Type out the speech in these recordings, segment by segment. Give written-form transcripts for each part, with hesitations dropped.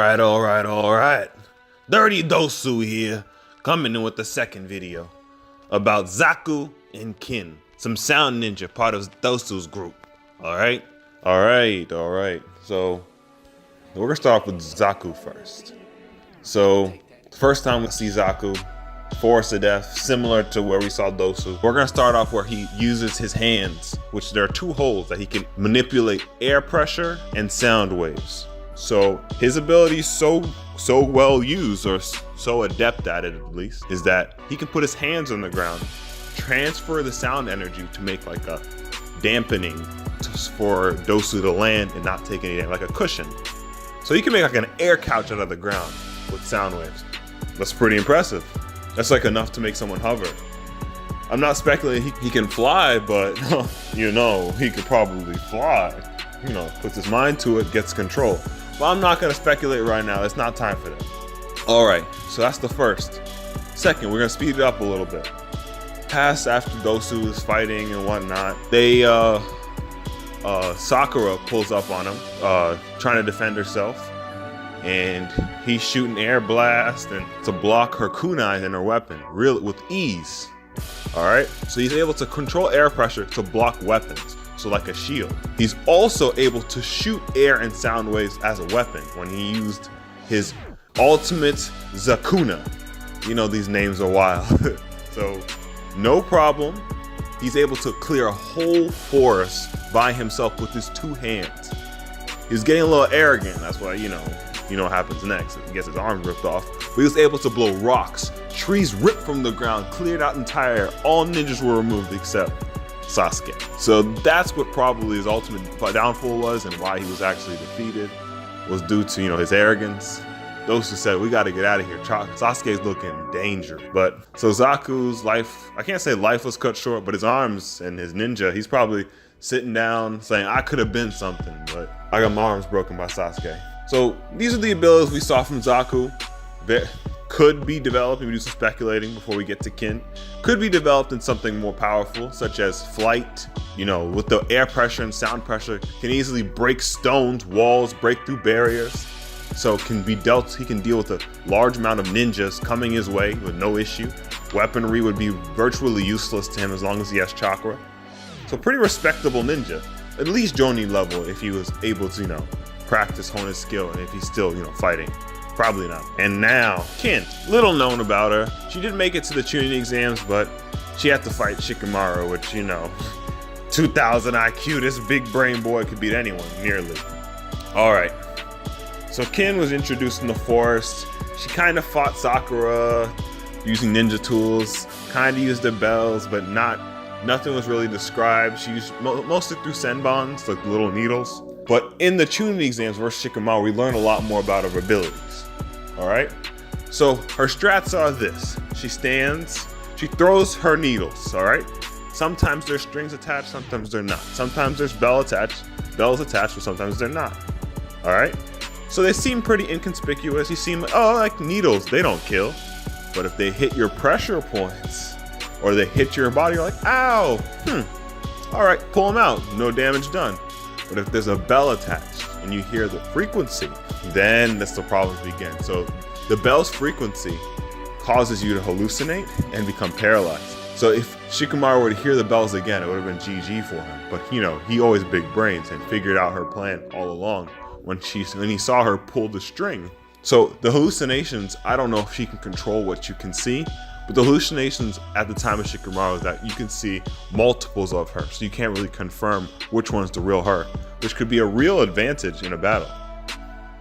Alright. Dirty Dosu here, coming in with the second video about Zaku and Kin, some sound ninja, part of Dosu's group. Alright. So, we're gonna start off with Zaku first. So, the first time we see Zaku, force to death, similar to where we saw Dosu. We're gonna start off where he uses his hands, which there are two holes that he can manipulate air pressure and sound waves. So his ability is so well used, or so adept at it at least, is that he can put his hands on the ground, transfer the sound energy to make like a dampening for Dosu to land and not take any damage, like a cushion. So he can make like an air couch out of the ground with sound waves. That's pretty impressive. That's like enough to make someone hover. I'm not speculating he can fly, but you know, he could probably fly. You know, puts his mind to it, gets control. But I'm not gonna speculate right now. It's not time for that. All right, so that's the first. Second, we're gonna speed it up a little bit. Past after Dosu is fighting and whatnot, Sakura pulls up on him, trying to defend herself, and he's shooting air blast and to block her kunai and her weapon, with ease. All right, so he's able to control air pressure to block weapons. So like a shield. He's also able to shoot air and sound waves as a weapon when he used his ultimate Zakuna. You know, these names are wild. So no problem. He's able to clear a whole forest by himself with his two hands. He's getting a little arrogant. That's why, you know what happens next. He gets his arm ripped off. But he was able to blow rocks, trees ripped from the ground, cleared out entire. All ninjas were removed except Sasuke. So that's what probably his ultimate downfall was, and why he was actually defeated was due to, his arrogance. Those who said, we got to get out of here. Sasuke's looking in danger. But so Zaku's life, I can't say life was cut short, but his arms and his ninja, he's probably sitting down saying, I could have been something, but I got my arms broken by Sasuke. So these are the abilities we saw from Zaku. That could be developed, and we do some speculating before we get to Kin. Could be developed in something more powerful, such as flight. With the air pressure and sound pressure, can easily break stones, walls, break through barriers. So he can deal with a large amount of ninjas coming his way with no issue. Weaponry would be virtually useless to him as long as he has chakra. So pretty respectable ninja, at least Jonin level if he was able to, practice, hone his skill, and if he's still, fighting. Probably not. And now, Kin. Little known about her. She did make it to the tuning exams, but she had to fight Shikamaru, which, 2000 IQ, this big brain boy could beat anyone, nearly. All right. So Kin was introduced in the forest. She kind of fought Sakura using ninja tools, kind of used the bells, but nothing was really described. She used mostly through senbons, like little needles. But in the tuning exams versus Shikamaru, we learn a lot more about her abilities. All right, so her strats are this. She stands, she throws her needles, all right? Sometimes there's strings attached, sometimes they're not. Sometimes there's bells attached, but sometimes they're not, all right? So they seem pretty inconspicuous. You seem like needles, they don't kill. But if they hit your pressure points, or they hit your body, you're like, ow, all right, pull them out, no damage done. But if there's a bell attached and you hear the frequency, then that's the problems begin. So the bell's frequency causes you to hallucinate and become paralyzed. So if Shikamaru were to hear the bells again, it would have been GG for him. But he always big brains and figured out her plan all along when he saw her pull the string. So the hallucinations, I don't know if she can control what you can see, but the hallucinations at the time of Shikamaru is that you can see multiples of her, so you can't really confirm which one's the real her, which could be a real advantage in a battle,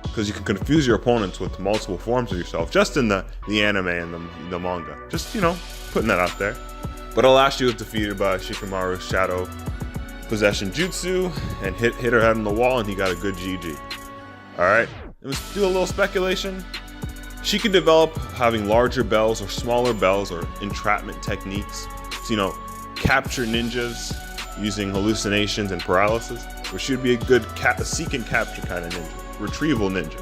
because you can confuse your opponents with multiple forms of yourself, just in the anime and the manga. Just, putting that out there. But alas, she was defeated by Shikamaru's shadow possession jutsu and hit her head on the wall, and he got a good GG. All right, let's do a little speculation. She could develop having larger bells or smaller bells or entrapment techniques to, capture ninjas using hallucinations and paralysis, or she would be a good seek and capture kind of ninja, retrieval ninja.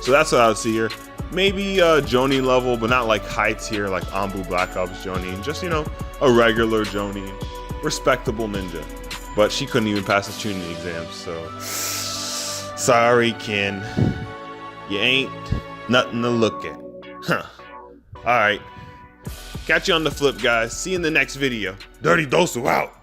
So that's what I would see here. Maybe Jonin level, but not like high tier like Anbu Black Ops Jonin, just, a regular Jonin, respectable ninja. But she couldn't even pass the tuning exams, so sorry, Kin. You ain't nothing to look at. Huh. Alright. Catch you on the flip, guys. See you in the next video. Dirty Dosu out.